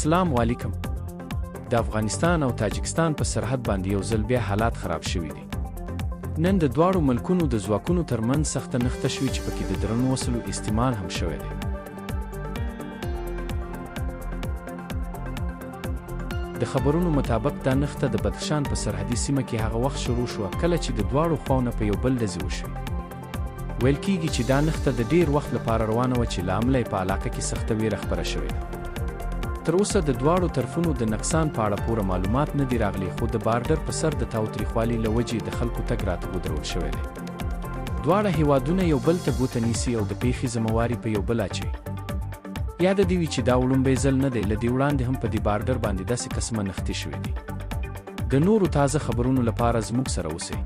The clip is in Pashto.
السلام علیکم. د افغانستان او تاجکستان په سرحد باندې یو ځل بیا حالات خراب شوي دي. نن د دواړو ملکونو د ځواکونو ترمنځ سخته نښته شوې چې پکې د درنو وسلو استعمال هم شوی دی. د خبرونو مطابق دا نښته د بدخشان په سرحدي سیمه کې هغه وخت شروع شوه کله چې د دواړو خواونه په یو بل ډزې وشوې. ویل کېږي چې دا نښته د ډېر وخت لپاره روانه وه چې له امله یې په علاقه کې سخته ویره خپره شوې ده. تر اوسه د دواړو طرفونو د نقصان په اړه پوره معلومات نه دي راغلي، خو د بارډر په سر د تاوتریخوالي له وجې د خلکو تګ راتګ ودرول شوی دی. دواړه هیوادونه یو بل ته ګوته نیسي او د پیښې ذمهواري په یو بل اچوي. یاد دې وي چې دا وړومبی ځل نه دی، له دې وړاندې هم په دې بارډر باندې داسې قسمه نښتې شوې دي. د نورو تازه خبرونو لپاره زموږ سره اوسئ.